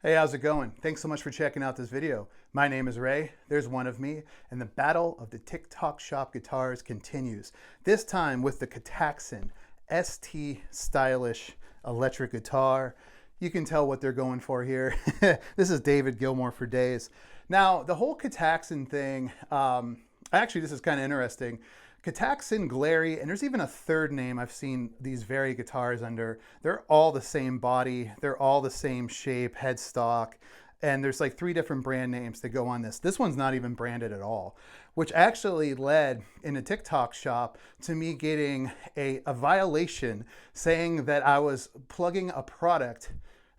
Hey, how's it going? Thanks so much for checking out this video. My name is Ray, there's one of me, and the battle of the TikTok shop guitars continues. This time with the KTaxon ST stylish electric guitar. You can tell what they're going for here. This is David Gilmour for days. Now, the whole KTaxon thing, actually this is kind of interesting. KTaxon, Glary, and there's even a third name I've seen these very guitars under. They're all the same body. They're all the same shape, headstock. And there's like 3 different brand names that go on this. This one's not even branded at all, which actually led in a TikTok shop to me getting a violation saying that I was plugging a product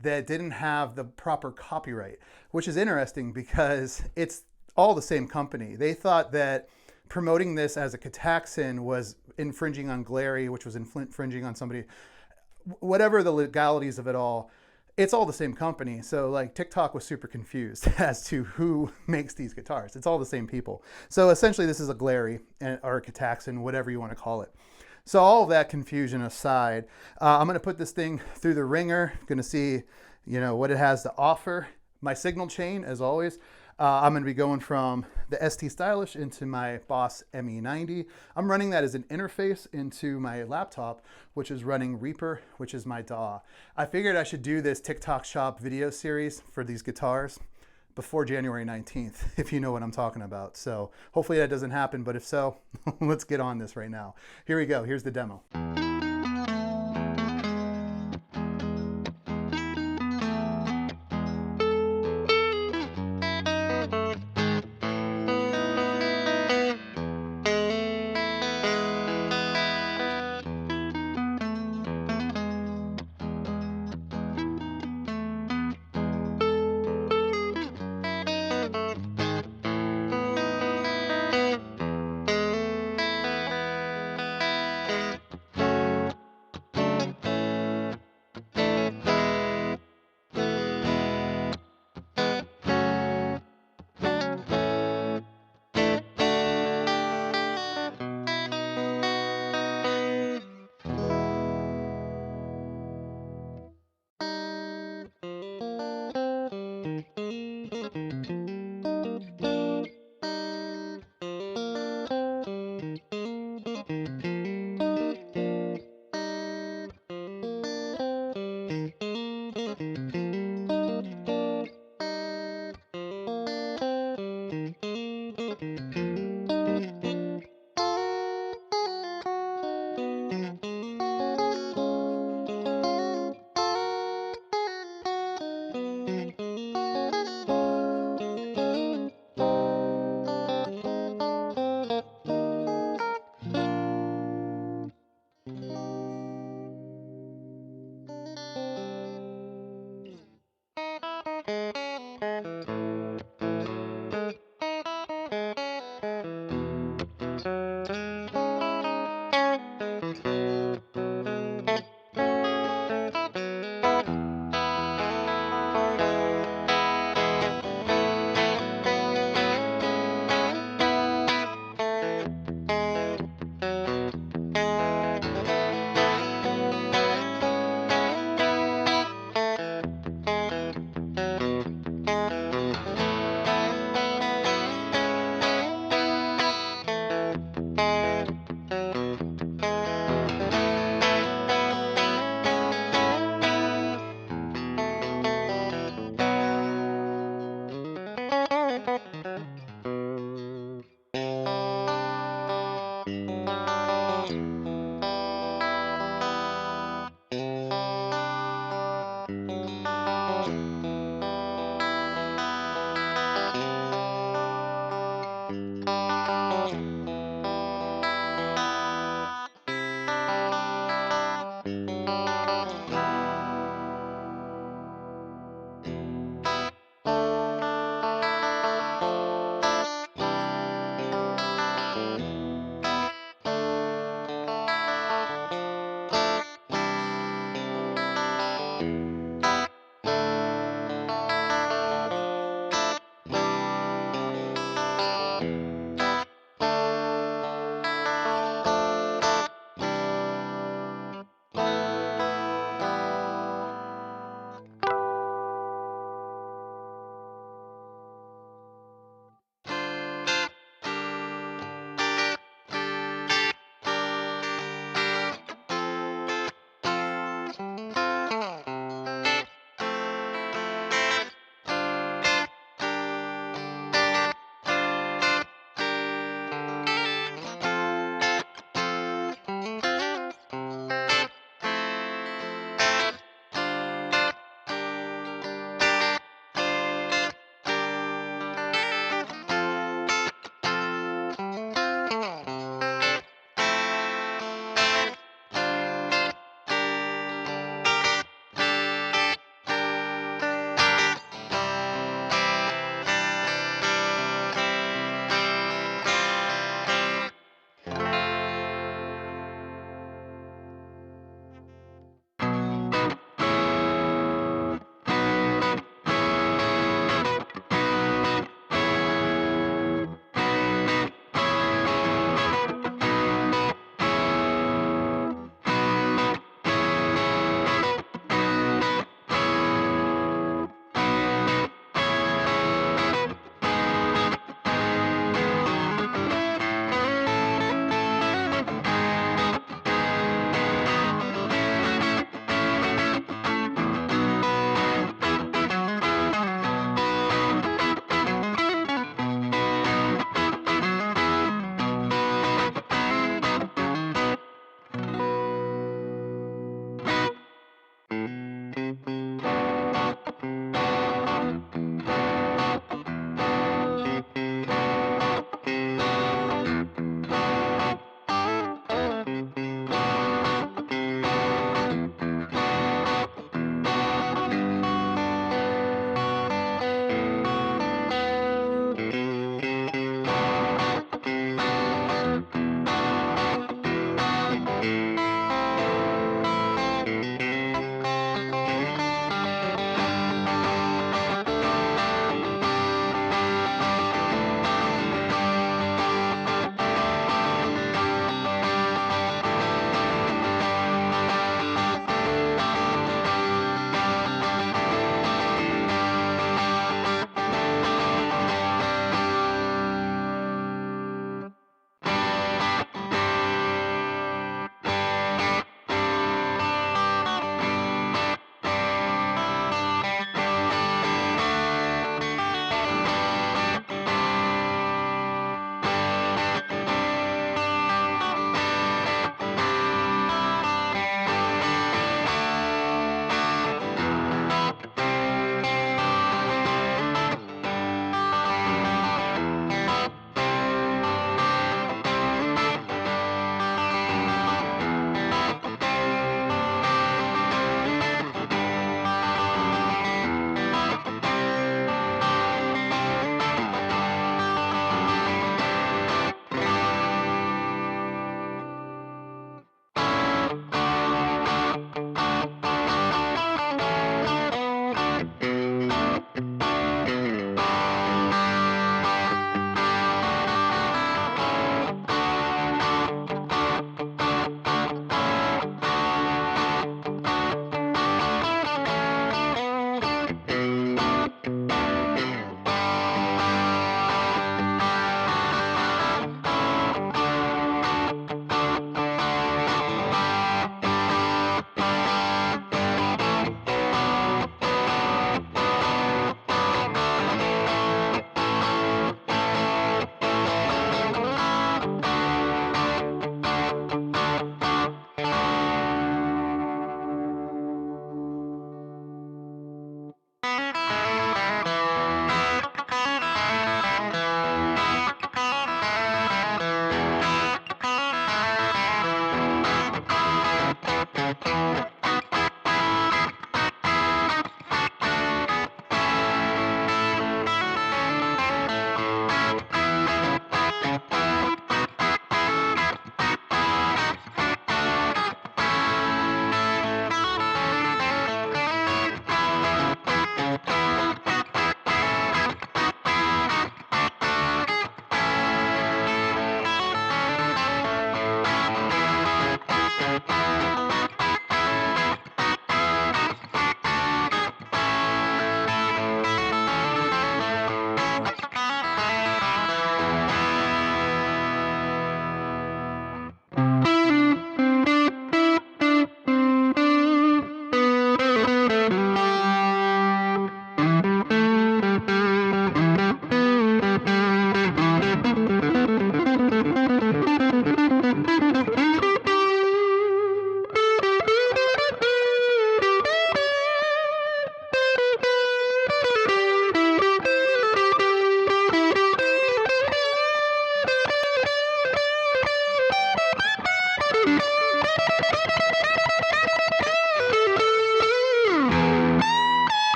that didn't have the proper copyright, which is interesting because it's all the same company. They thought that promoting this as a KTaxon was infringing on Glary, which was infringing on somebody. Whatever the legalities of it all, it's all the same company. So like TikTok was super confused as to who makes these guitars. It's all the same people. So essentially this is a Glary or a KTaxon, whatever you want to call it. So all of that confusion aside, I'm going to put this thing through the ringer. Going to see, what it has to offer. My signal chain, as always. I'm going to be going from the ST Stylish into my Boss ME90. I'm running that as an interface into my laptop, which is running Reaper, which is my DAW. I figured I should do this TikTok shop video series for these guitars before January 19th, if you know what I'm talking about. So hopefully that doesn't happen, but if so, let's get on this right now. Here we go. Here's the demo.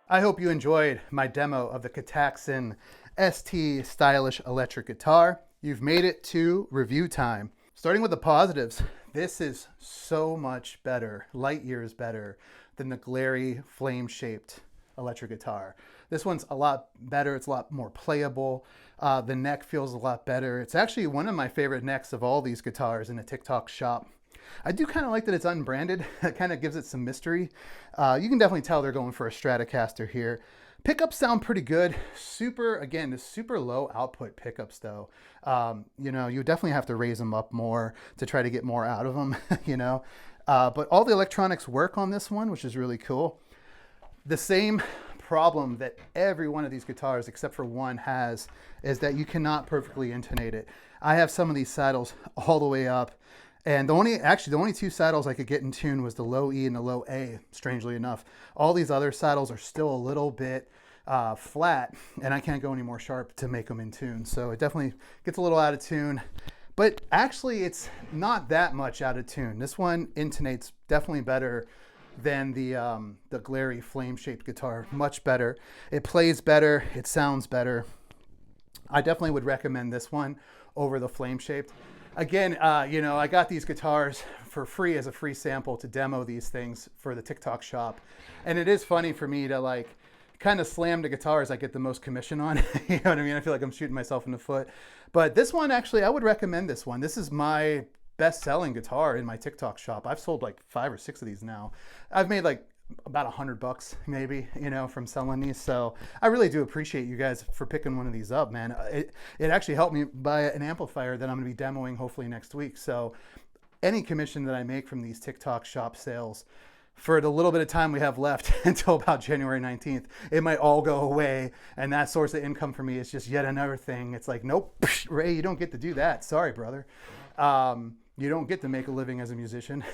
I hope you enjoyed my demo of the KTaxon ST stylish electric guitar. You've made it to review time. Starting with the positives, this is so much better, light years better than the glary flame-shaped electric guitar. This one's a lot better. It's a lot more playable. The neck feels a lot better. It's actually one of my favorite necks of all these guitars in the TikTok shop. I do kind of like that it's unbranded. It kind of gives it some mystery. You can definitely tell they're going for a Stratocaster here. Pickups sound pretty good. Again, the super low output pickups though. You know, you definitely have to raise them up more to try to get more out of them, you know. But all the electronics work on this one, which is really cool. The same problem that every one of these guitars, except for one, has is that you cannot perfectly intonate it. I have some of these saddles all the way up. And the only two saddles I could get in tune was the low E and the low A, strangely enough. All these other saddles are still a little bit flat, and I can't go any more sharp to make them in tune. So it definitely gets a little out of tune. But actually, it's not that much out of tune. This one intonates definitely better than the glary flame-shaped guitar. Much better. It plays better. It sounds better. I definitely would recommend this one over the flame-shaped. Again, you know, I got these guitars for free as a free sample to demo these things for the TikTok shop. And it is funny for me to like kind of slam the guitars I get the most commission on. You know what I mean? I feel like I'm shooting myself in the foot. But this one, actually, I would recommend this one. This is my best-selling guitar in my TikTok shop. I've sold like 5 or 6 of these now. I've made like about $100 maybe, you know, from selling these. So I really do appreciate you guys for picking one of these up, man. It actually helped me buy an amplifier that I'm going to be demoing hopefully next week. So any commission that I make from these TikTok shop sales for the little bit of time we have left until about January 19th, it might all go away. And that source of income for me is just yet another thing. It's like, nope, Ray, you don't get to do that. Sorry, brother. You don't get to make a living as a musician,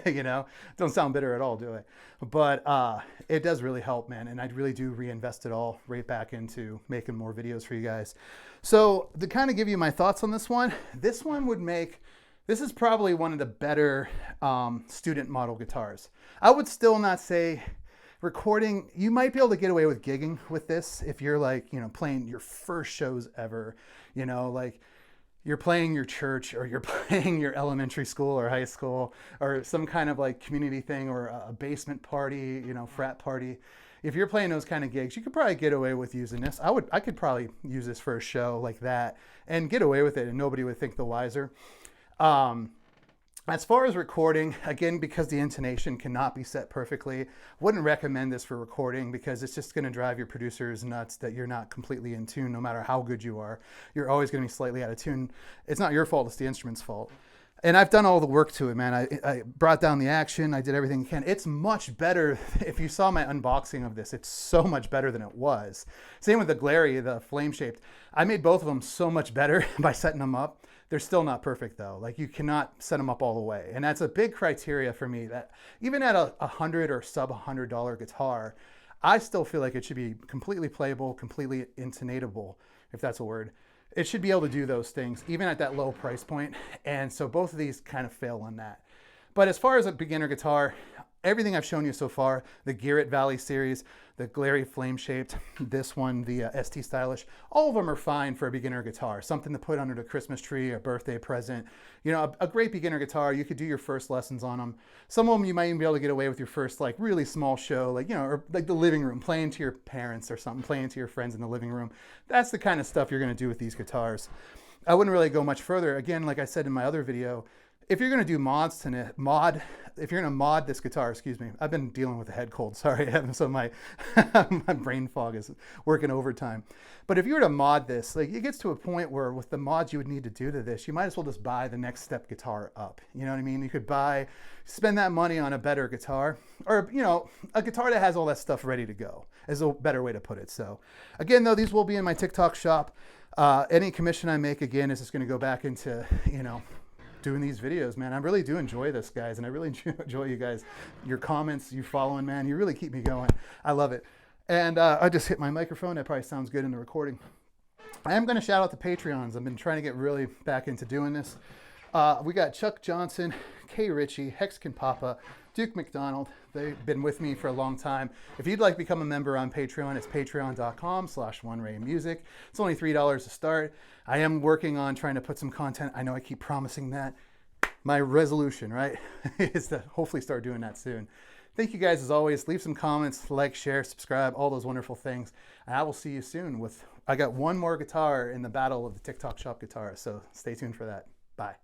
you know, don't sound bitter at all, do it? But it does really help, man. And I really do reinvest it all right back into making more videos for you guys. So to kind of give you my thoughts on this one would make, this is probably one of the better student model guitars. I would still not say recording, you might be able to get away with gigging with this if you're like, you know, playing your first shows ever, you know, like, you're playing your church or you're playing your elementary school or high school or some kind of like community thing or a basement party, you know, frat party. If you're playing those kind of gigs, you could probably get away with using this. I could probably use this for a show like that and get away with it and nobody would think the wiser. As far as recording, again, because the intonation cannot be set perfectly, wouldn't recommend this for recording because it's just going to drive your producers nuts that you're not completely in tune no matter how good you are. You're always going to be slightly out of tune. It's not your fault, it's the instrument's fault. And I've done all the work to it, man. I brought down the action. I did everything I can. It's much better. If you saw my unboxing of this, it's so much better than it was. Same with the glary, the flame-shaped. I made both of them so much better by setting them up. They're still not perfect though. Like you cannot set them up all the way. And that's a big criteria for me that even at a $100 or sub $100 guitar, I still feel like it should be completely playable, completely intonatable, if that's a word. it should be able to do those things even at that low price point. And so both of these kind of fail on that. But as far as a beginner guitar, everything I've shown you so far, the Garrett Valley series, the Glary Flame Shaped, this one, the ST Stylish, all of them are fine for a beginner guitar. Something to put under the Christmas tree, a birthday present. You know, a great beginner guitar, you could do your first lessons on them. Some of them you might even be able to get away with your first like really small show, like, you know, or like the living room, playing to your parents or something, playing to your friends in the living room. That's the kind of stuff you're gonna do with these guitars. I wouldn't really go much further. Again, like I said in my other video, if you're going to do if you're going to mod this guitar, excuse me, I've been dealing with a head cold, sorry, so my my brain fog is working overtime. But if you were to mod this, like, it gets to a point where with the mods you would need to do to this, you might as well just buy the next step guitar up. You know what I mean? You could spend that money on a better guitar, or, you know, a guitar that has all that stuff ready to go is a better way to put it. So again, though, these will be in my TikTok shop. Any commission I make, again, is just going to go back into, you know, doing these videos, man. I really do enjoy this, guys, and I really enjoy you guys, your comments, you following, man. You really keep me going. I love it. And I just hit my microphone. That probably sounds good in the recording. I am going to shout out the Patreons. I've been trying to get really back into doing this. We got Chuck Johnson, Kay Ritchie, Hexkin Papa, Duke McDonald. They've been with me for a long time. If you'd like to become a member on Patreon, it's patreon.com/OneRayMusic. It's only $3 to start. I am working on trying to put some content. I know I keep promising that. My resolution, right, is to hopefully start doing that soon. Thank you guys as always. Leave some comments, like, share, subscribe, all those wonderful things. And I will see you soon I got one more guitar in the battle of the TikTok shop guitars. So stay tuned for that. Bye.